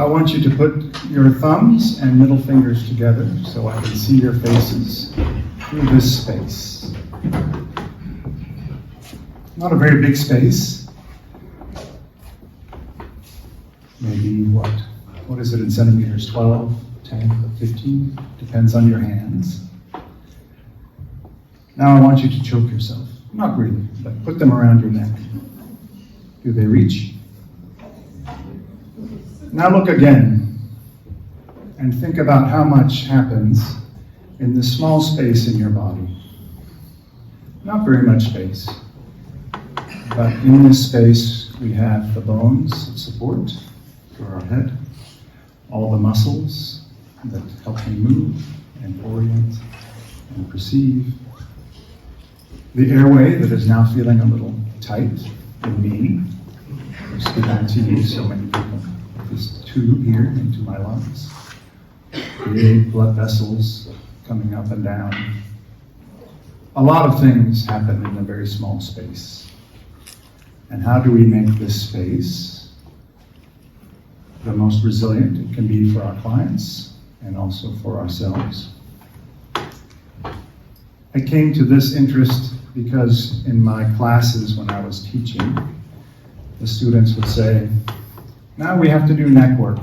I want you to put your thumbs and middle fingers together so I can see your faces through this space. Not a very big space. Maybe what is it in centimeters? 12, 10, 15? Depends on your hands. Now I want you to choke yourself. Not really, but put them around your neck. Do they reach? Now look again and think about how much happens in this small space in your body. Not very much space, but in this space we have the bones of support for our head, all the muscles that help me move and orient and perceive, the airway that is now feeling a little tight in me. I'm speaking to you, so many people. This tube here into my lungs. Big blood vessels coming up and down. A lot of things happen in a very small space. And how do we make this space the most resilient it can be for our clients and also for ourselves? I came to this interest because in my classes when I was teaching, the students would say, now we have to do neck work.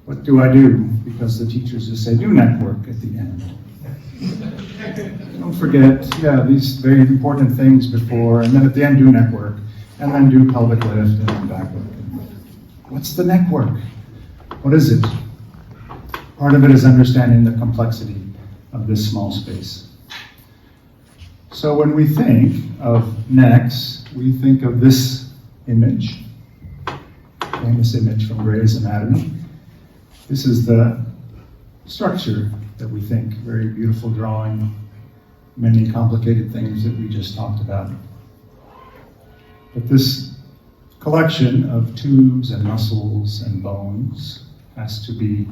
What do I do? Because the teachers just say, do neck work at the end. Don't forget, these very important things before, and then at the end do neck work, and then do pelvic lift and then back work. What's the neck work? What is it? Part of it is understanding the complexity of this small space. So when we think of necks, we think of this image, famous image from Gray's Anatomy. This is the structure that we think, very beautiful drawing, many complicated things that we just talked about. But this collection of tubes and muscles and bones has to be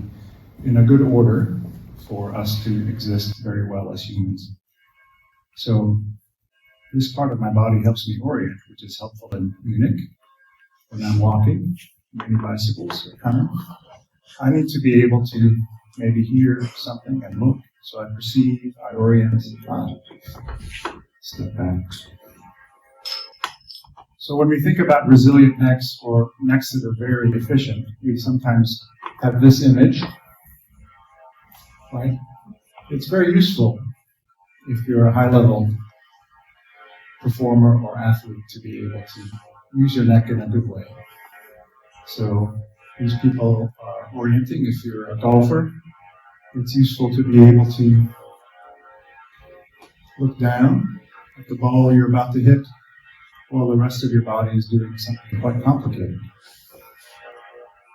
in a good order for us to exist very well as humans. So this part of my body helps me orient, which is helpful in Munich when I'm walking. Many bicycles are coming. I need to be able to maybe hear something and look, so I perceive, I orient, step back. So when we think about resilient necks or necks that are very efficient, we sometimes have this image, right? It's very useful if you're a high-level performer or athlete to be able to use your neck in a good way. So these people are orienting. If you're a golfer, it's useful to be able to look down at the ball you're about to hit while the rest of your body is doing something quite complicated.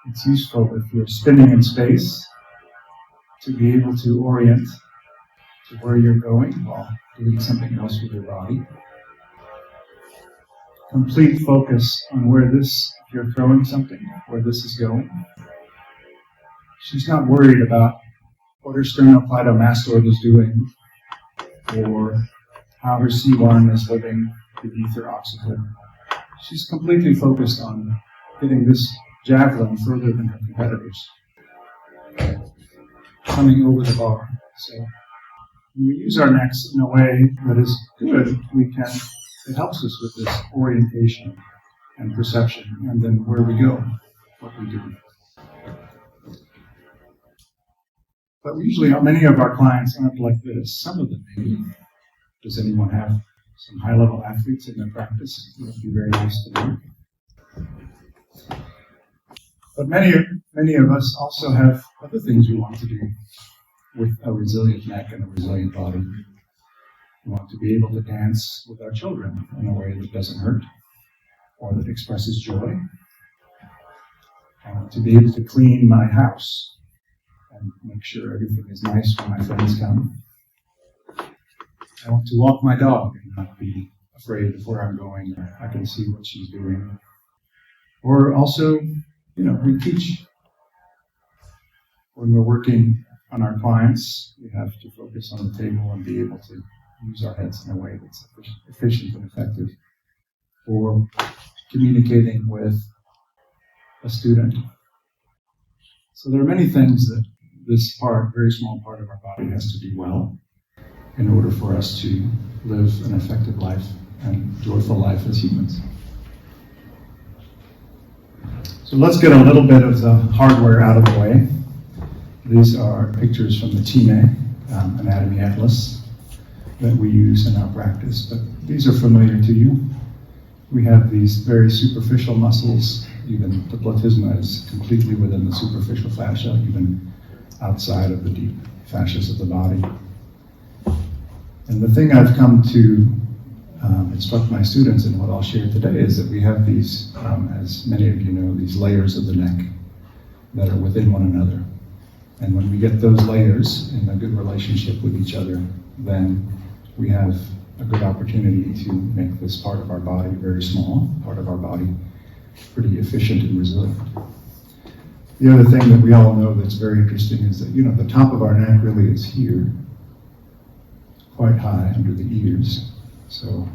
It's useful if you're spinning in space to be able to orient to where you're going while doing something else with your body. Complete focus on where this, if you're throwing something, where this is going. She's not worried about what her sternocleidomastoid is doing or how her C1 is living beneath her oxygen. She's completely focused on getting this javelin further than her competitors, coming over the bar. So when we use our necks in a way that is good, it helps us with this orientation and perception, and then where we go, what we do. But usually, many of our clients aren't like this. Some of them maybe. Does anyone have some high-level athletes in their practice? It would be very nice to know. But many of us also have other things we want to do with a resilient neck and a resilient body. We want to be able to dance with our children in a way that doesn't hurt or that expresses joy. I want to be able to clean my house and make sure everything is nice when my friends come. I want to walk my dog and not be afraid of where I'm going, or I can see what she's doing. Or also, we teach. When we're working on our clients, we have to focus on the table and be able to use our heads in a way that's efficient and effective for communicating with a student So there are many things that this part, very small part of our body, has to do well in order for us to live an effective life and joyful life as humans. So let's get a little bit of the hardware out of the way. These are pictures from the Time Anatomy Atlas that we use in our practice, but these are familiar to you. We have these very superficial muscles. Even the platysma is completely within the superficial fascia, even outside of the deep fascias of the body. And the thing I've come to instruct my students in what I'll share today is that we have these, as many of you know, these layers of the neck that are within one another. And when we get those layers in a good relationship with each other, then we have a good opportunity to make this part of our body, very small part of our body, pretty efficient and resilient. The other thing that we all know that's very interesting is that, the top of our neck really is here, quite high under the ears. So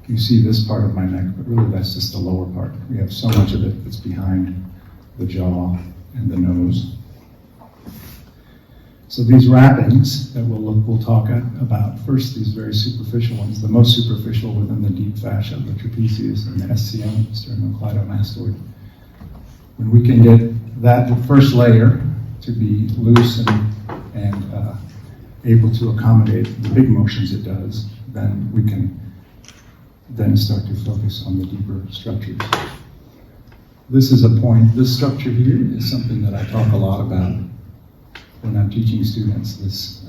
you see this part of my neck, but really that's just the lower part. We have so much of it that's behind the jaw and the nose. So these wrappings that we'll talk about, first these very superficial ones, the most superficial within the deep fascia, the trapezius and the SCM, sternocleidomastoid. When we can get that first layer to be loose and able to accommodate the big motions it does, then we can then start to focus on the deeper structures. This is a point, this structure here is something that I talk a lot about when I'm teaching students, this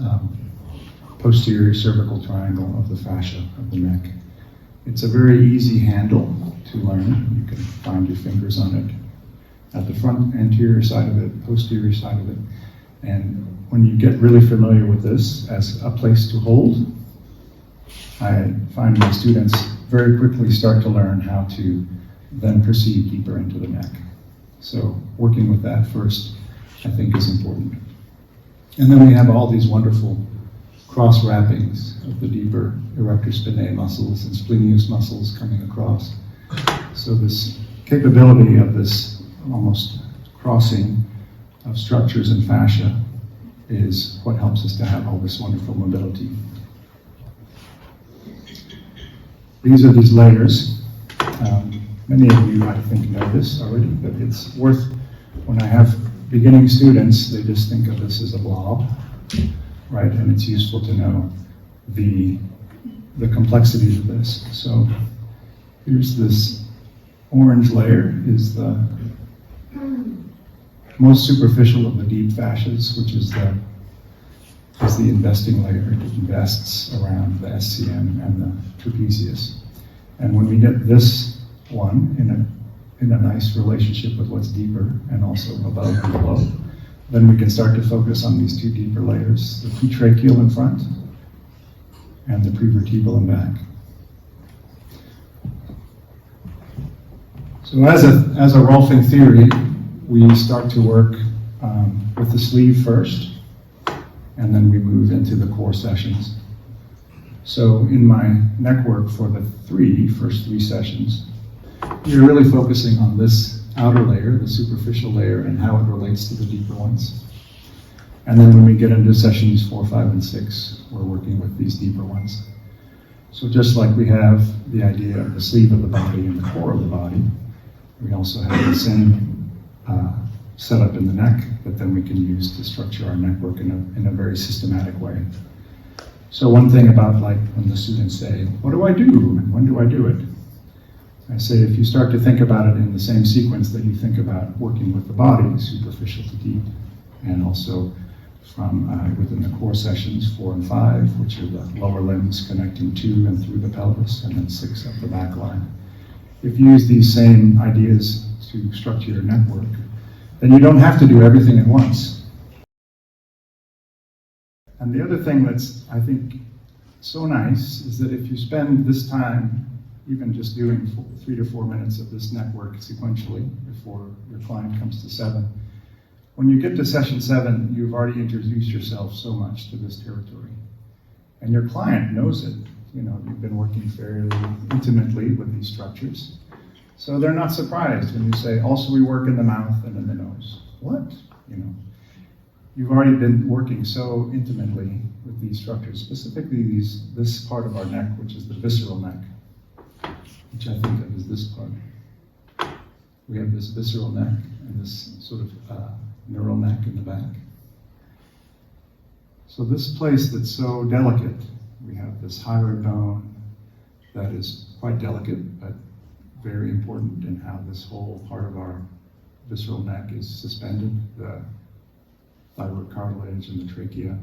posterior cervical triangle of the fascia of the neck. It's a very easy handle to learn. You can find your fingers on it at the front anterior side of it, posterior side of it. And when you get really familiar with this as a place to hold, I find my students very quickly start to learn how to then proceed deeper into the neck. So working with that first, I think, is important. And then we have all these wonderful cross wrappings of the deeper erector spinae muscles and splenius muscles coming across. So this capability of this almost crossing of structures and fascia is what helps us to have all this wonderful mobility. These are these layers. Many of you, I think, know this already, but it's worth, when I have beginning students, they just think of this as a blob, right? And it's useful to know the complexities of this. So here's this orange layer is the most superficial of the deep fascias, which is the investing layer. It invests around the SCM and the trapezius. And when we get this one in a nice relationship with what's deeper and also above and below, then we can start to focus on these two deeper layers, the pretracheal in front and the prevertebral in back. So as a Rolfing theory, we start to work with the sleeve first, and then we move into the core sessions. So in my neck work for the first three sessions, you're really focusing on this outer layer, the superficial layer, and how it relates to the deeper ones. And then when we get into sessions 4, 5, and 6, we're working with these deeper ones. So just like we have the idea of the sleeve of the body and the core of the body, we also have the same setup in the neck that then we can use to structure our neck work in a very systematic way. So one thing about, like, when the students say, what do I do and when do I do it? I say, if you start to think about it in the same sequence that you think about working with the body, superficial to deep, and also from within the core sessions 4 and 5, which are the lower limbs connecting to and through the pelvis, and then 6 up the back line. If you use these same ideas to structure your neck work, then you don't have to do everything at once. And the other thing that's, I think, so nice is that if you spend this time even just doing 3 to 4 minutes of this neck work sequentially before your client comes to 7, when you get to session 7, you've already introduced yourself so much to this territory. And your client knows it. You know, you've been working fairly intimately with these structures. So they're not surprised when you say, also we work in the mouth and in the nose. What? you know. You've already been working so intimately with these structures, specifically this part of our neck, which is the visceral neck, which I think of as this part. We have this visceral neck and this sort of neural neck in the back. So this place that's so delicate, we have this hyoid bone that is quite delicate, but very important in how this whole part of our visceral neck is suspended, the thyroid cartilage and the trachea.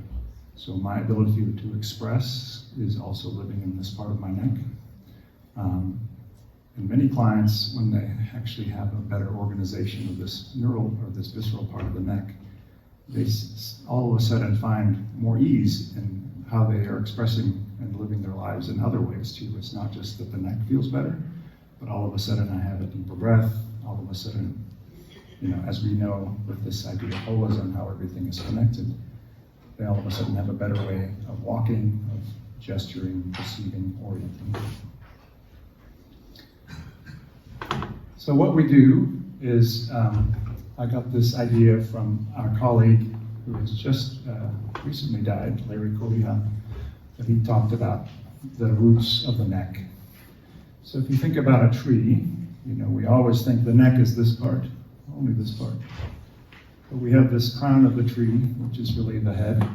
So my ability to express is also living in this part of my neck. And many clients, when they actually have a better organization of this neural or this visceral part of the neck, they all of a sudden find more ease in how they are expressing and living their lives in other ways too. It's not just that the neck feels better, but all of a sudden I have a deeper breath. All of a sudden, you know, as we know with this idea of holism, how everything is connected, they all of a sudden have a better way of walking, of gesturing, perceiving, orienting. So what we do is, I got this idea from our colleague who has just recently died, Larry Correa, that he talked about the roots of the neck. So if you think about a tree, you know, we always think the neck is this part, only this part. But we have this crown of the tree, which is really the head,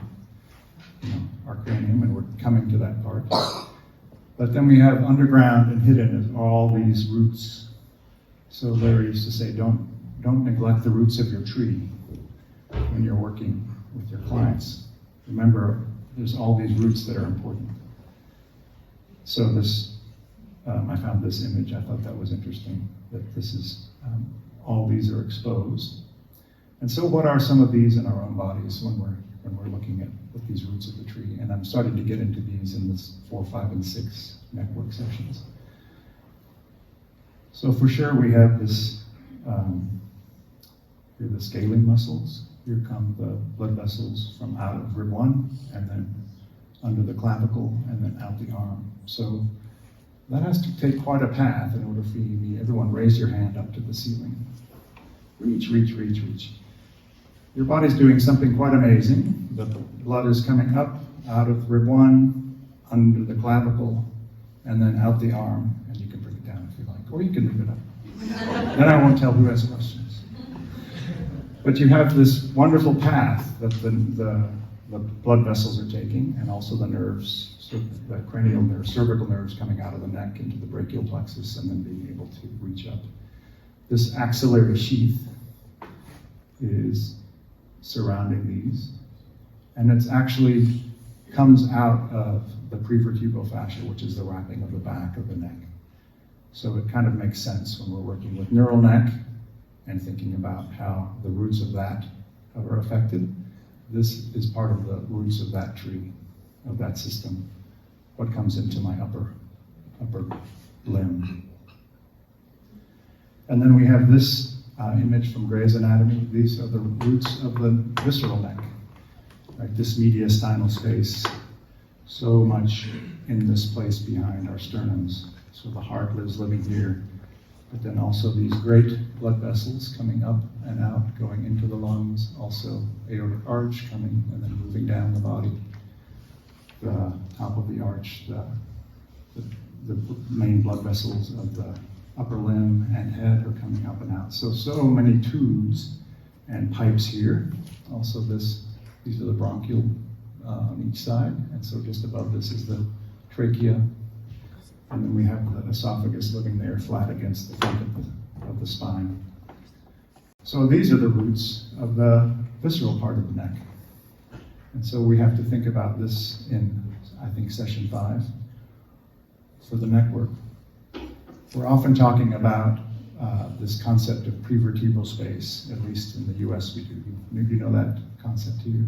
you know, our cranium, and we're coming to that part. But then we have underground and hidden is all these roots. So Larry used to say, don't neglect the roots of your tree when you're working with your clients. Remember, there's all these roots that are important. So this, I found this image, I thought that was interesting, that this is, all these are exposed. And so what are some of these in our own bodies when we're looking at these roots of the tree? And I'm starting to get into these in this 4, 5, and 6 network sessions. So for sure we have this, here are the scaling muscles. Here come the blood vessels from out of rib 1, and then under the clavicle, and then out the arm. So that has to take quite a path in order for you. Everyone raise your hand up to the ceiling. Reach, reach, reach, reach. Your body's doing something quite amazing. The blood is coming up out of rib 1, under the clavicle, and then out the arm. And you can bring it down if you like, or you can leave it up. Then I won't tell who has questions. But you have this wonderful path that the blood vessels are taking, and also the nerves, so the cranial nerves, cervical nerves coming out of the neck into the brachial plexus, and then being able to reach up. This axillary sheath is surrounding these, and it's actually comes out of the prevertebral fascia, which is the wrapping of the back of the neck. So it kind of makes sense when we're working with neural neck and thinking about how the roots of that are affected. This is part of the roots of that tree, of that system, what comes into my upper limb. And then we have this image from Gray's Anatomy. These are the roots of the visceral neck, right? This mediastinal space, so much in this place behind our sternums. So the heart lives living here, but then also these great blood vessels coming up and out, going into the lungs, also aortic arch coming and then moving down the body. The top of the arch, the main blood vessels of the upper limb and head are coming up and out. So many tubes and pipes here. Also these are the bronchial on each side. And so just above this is the trachea. And then we have the esophagus living there flat against the front of the spine. So these are the roots of the visceral part of the neck. And so we have to think about this in, I think, session 5 for the neck work. We're often talking about this concept of prevertebral space, at least in the US we do. Maybe you know that concept too,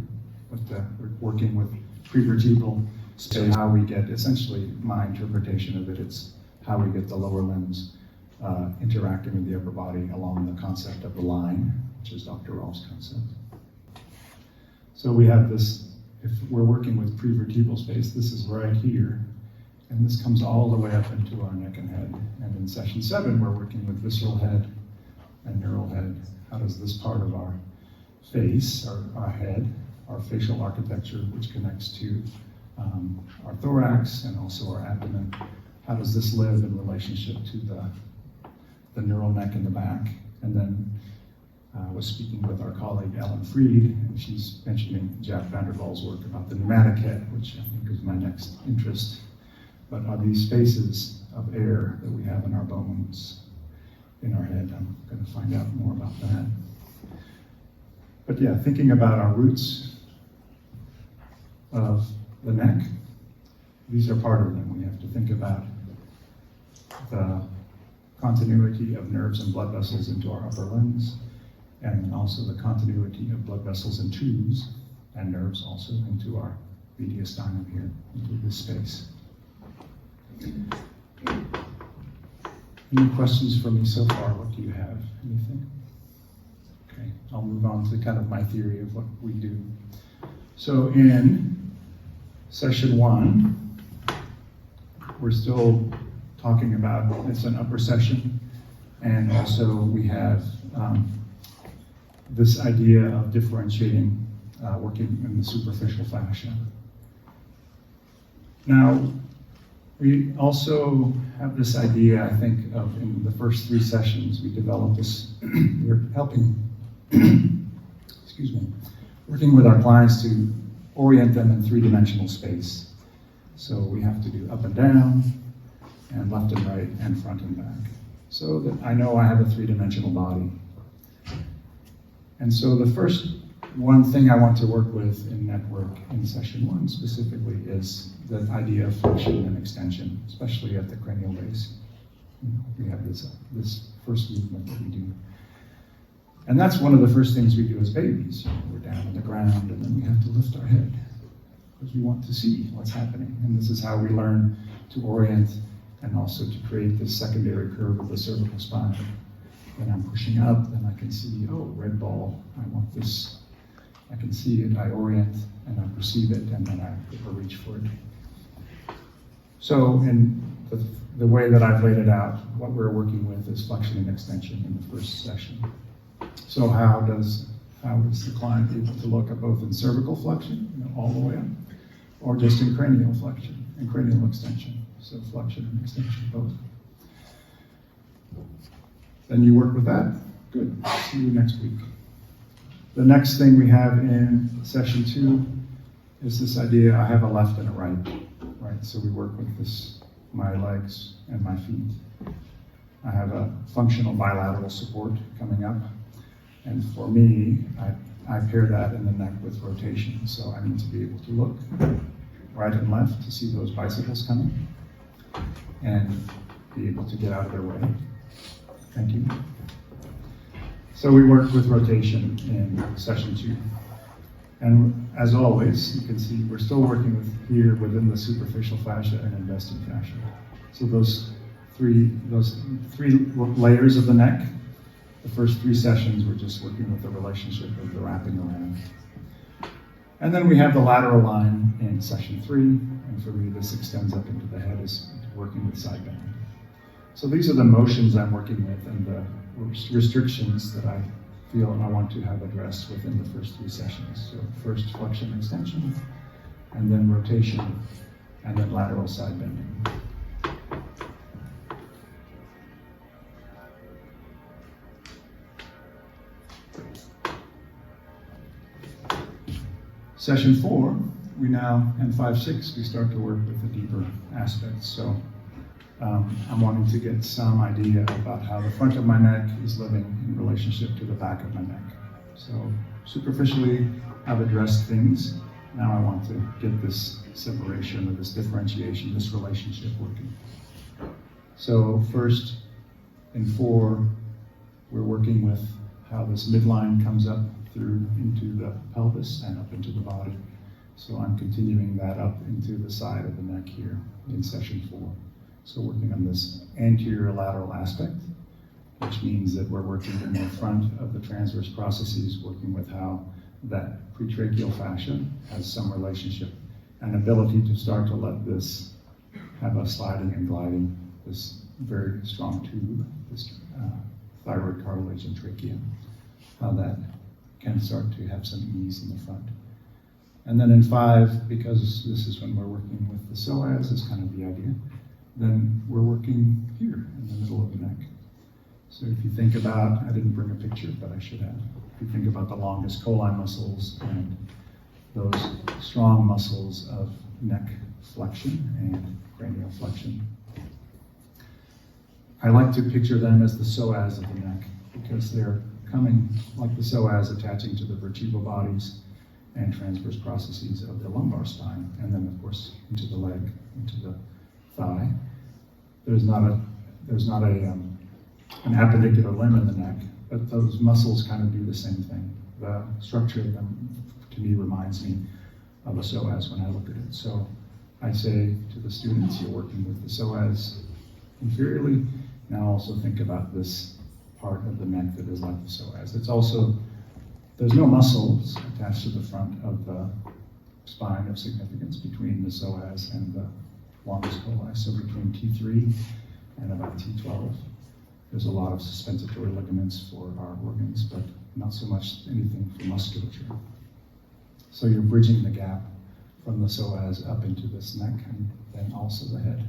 but we're working with prevertebral space, how we get, essentially my interpretation of it, it's how we get the lower limbs interacting with the upper body along the concept of the line, which is Dr. Rolf's concept. So we have this, if we're working with prevertebral space, this is right here. And this comes all the way up into our neck and head. And in session 7, we're working with visceral head and neural head. How does this part of our face, our head, our facial architecture, which connects to our thorax and also our abdomen. How does this live in relationship to the neural neck in the back? And then I was speaking with our colleague Ellen Freed, and she's mentioning Jack Vanderwaal's work about the pneumatic head, which I think is my next interest. But are these spaces of air that we have in our bones, in our head? I'm going to find out more about that. But yeah, thinking about our roots of the neck, these are part of them. We have to think about the continuity of nerves and blood vessels into our upper limbs, and also the continuity of blood vessels and tubes and nerves also into our mediastinum here, into this space. Any questions for me so far? What do you have? Anything? Okay, I'll move on to kind of my theory of what we do. So in session 1, we're still talking about, it's an upper session, and also we have this idea of differentiating, working in the superficial fascia. Now, we also have this idea, I think, of in the first 3 sessions, we developed this, we're helping, excuse me, working with our clients to orient them in 3-dimensional space. So we have to do up and down, and left and right, and front and back. So that I know I have a 3-dimensional body. And so the first one thing I want to work with in network in session 1 specifically is the idea of flexion and extension, especially at the cranial base. We have this first movement that we do. And that's one of the first things we do as babies. We're down on the ground, and then we have to lift our head because we want to see what's happening. And this is how we learn to orient and also to create this secondary curve of the cervical spine. When I'm pushing up, then I can see, oh, red ball, I want this. I can see it, I orient, and I perceive it, and then I reach for it. So in the way that I've laid it out, what we're working with is flexion and extension in the first session. So how does the client able to look at both in cervical flexion, all the way up, or just in cranial flexion and cranial extension? So flexion and extension, both. Then you work with that? Good. See you next week. The next thing we have in session 2 is this idea, I have a left and a right? So we work with this, my legs and my feet. I have a functional bilateral support coming up. And for me, I pair that in the neck with rotation. So I need to be able to look right and left to see those bicycles coming and be able to get out of their way. Thank you. So we work with rotation in session 2. And as always, you can see we're still working with here within the superficial fascia and investing fascia. So those three layers of the neck, the first 3 sessions, we're just working with the relationship of the wrapping around. And then we have the lateral line in session 3, and for me this extends up into the head, is working with side bending. So these are the motions I'm working with and the restrictions that I feel I want to have addressed within the first 3 sessions. So first flexion extension, and then rotation, and then lateral side bending. Session 4, we now, and 5, 6, we start to work with the deeper aspects. So I'm wanting to get some idea about how the front of my neck is living in relationship to the back of my neck. So superficially, I've addressed things. Now I want to get this separation or this differentiation, this relationship working. So first, in 4, we're working with how this midline comes up through into the pelvis and up into the body. So I'm continuing that up into the side of the neck here in session 4. So working on this anterior lateral aspect, which means that we're working in the front of the transverse processes, working with how that pretracheal fascia has some relationship and ability to start to let this have a sliding and gliding, this very strong tube, this thyroid cartilage and trachea, how that can start to have some ease in the front. And then in 5, because this is when we're working with the psoas, is kind of the idea, then we're working here in the middle of the neck. So if you think about, I didn't bring a picture, but I should have. If you think about the longest colli muscles and those strong muscles of neck flexion and cranial flexion, I like to picture them as the psoas of the neck, because they're coming like the psoas attaching to the vertebral bodies and transverse processes of the lumbar spine, and then of course into the leg, into the thigh. There's not an appendicular limb in the neck, but those muscles kind of do the same thing. The structure of them, to me, reminds me of a psoas when I look at it. So I say to the students, you're working with the psoas inferiorly. Now also think about this part of the neck that is like the psoas. It's also, there's no muscles attached to the front of the spine of significance between the psoas and the longest colli. So between T3 and about T12, there's a lot of suspensitory ligaments for our organs, but not so much anything for musculature. So you're bridging the gap from the psoas up into this neck and then also the head.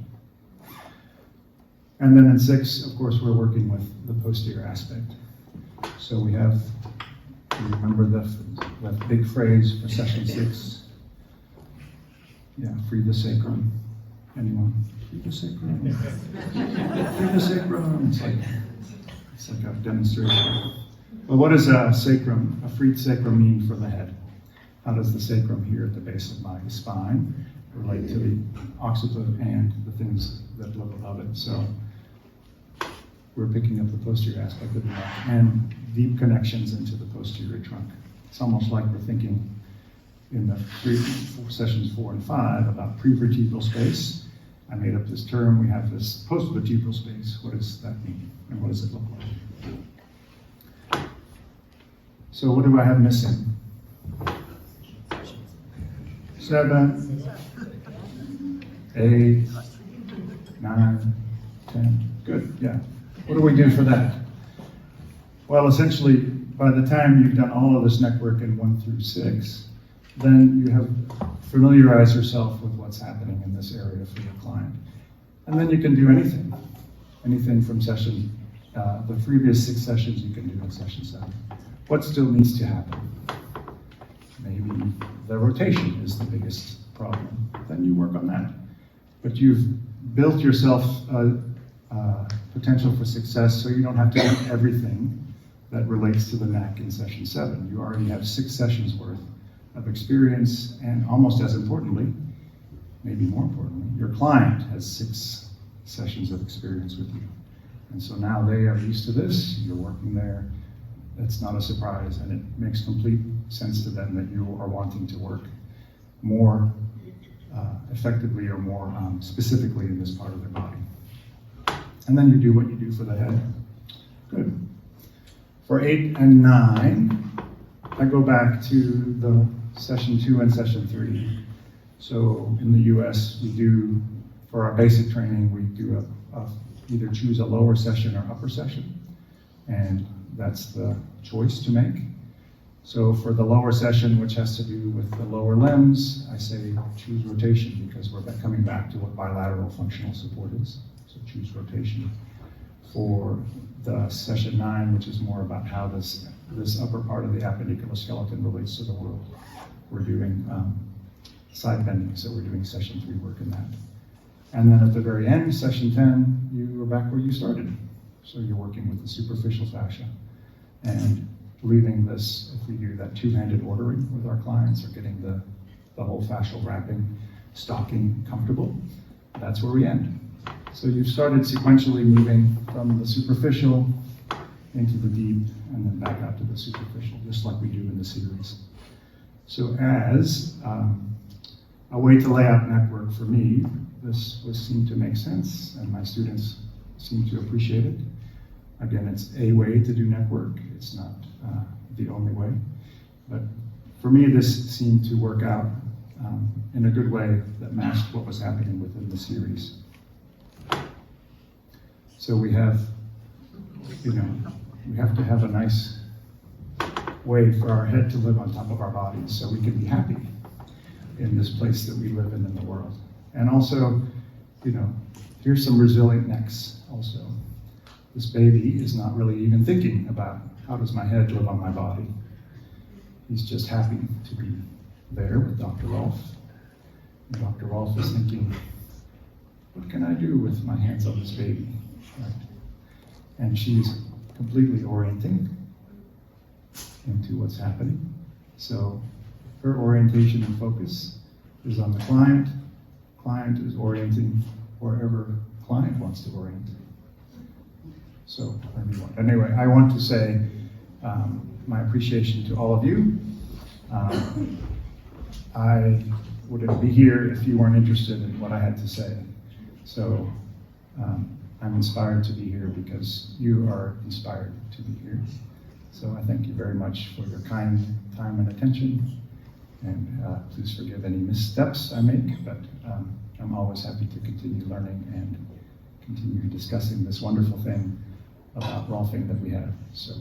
And then in 6, of course, we're working with the posterior aspect. So we have, you remember the big phrase for session 6? Yeah, free the sacrum. Anyone? Free the sacrum. Free the sacrum. It's like a demonstration. Well, what does a sacrum, a freed sacrum, mean for the head? How does the sacrum here at the base of my spine relate to the occiput and the things that live above it? So we're picking up the posterior aspect of the neck and deep connections into the posterior trunk. It's almost like we're thinking in the sessions 4 and 5 about prevertebral space. I made up this term. We have this postvertebral space. What does that mean? And what does it look like? So what do I have missing? 7, 8, 9, 10. Good, yeah. What do we do for that? Well, essentially, by the time you've done all of this neck work in 1 through 6, then you have familiarized yourself with what's happening in this area for your client. And then you can do anything from session, the previous 6 sessions you can do in session 7. What still needs to happen? Maybe the rotation is the biggest problem. Then you work on that. But you've built yourself potential for success, so you don't have to do everything that relates to the neck in session 7. You already have 6 sessions worth of experience, and almost as importantly, maybe more importantly, your client has 6 sessions of experience with you. And so now they are used to this, you're working there, that's not a surprise, and it makes complete sense to them that you are wanting to work more effectively or more specifically in this part of their body. And then you do what you do for the head. Good. For 8 and 9, I go back to the session 2 and session 3. So in the US, we do, for our basic training, we do either choose a lower session or upper session. And that's the choice to make. So for the lower session, which has to do with the lower limbs, I say choose rotation, because we're coming back to what bilateral functional support is. So choose rotation. For the session 9, which is more about how this upper part of the appendicular skeleton relates to the world, we're doing side bending, so we're doing session 3 work in that. And then at the very end, session 10, you are back where you started. So you're working with the superficial fascia and leaving this, if we do that 2-handed ordering with our clients, or getting the whole fascial wrapping, stocking comfortable, that's where we end. So you've started sequentially moving from the superficial into the deep and then back out to the superficial, just like we do in the series. So as a way to lay out network for me, this seemed to make sense, and my students seem to appreciate it. Again, it's a way to do network. It's not the only way. But for me, this seemed to work out in a good way that matched what was happening within the series. So we have, we have to have a nice way for our head to live on top of our bodies so we can be happy in this place that we live in the world. And also, here's some resilient necks also. This baby is not really even thinking about how does my head live on my body. He's just happy to be there with Dr. Rolf. And Dr. Rolf is thinking, what can I do with my hands on this baby? Right? And she's completely orienting into what's happening. So her orientation and focus is on the client. Client is orienting wherever client wants to orient. So, anyway, I want to say my appreciation to all of you. I wouldn't be here if you weren't interested in what I had to say. So, I'm inspired to be here because you are inspired to be here. So I thank you very much for your kind time and attention. And please forgive any missteps I make, but I'm always happy to continue learning and continue discussing this wonderful thing about Rolfing that we have. So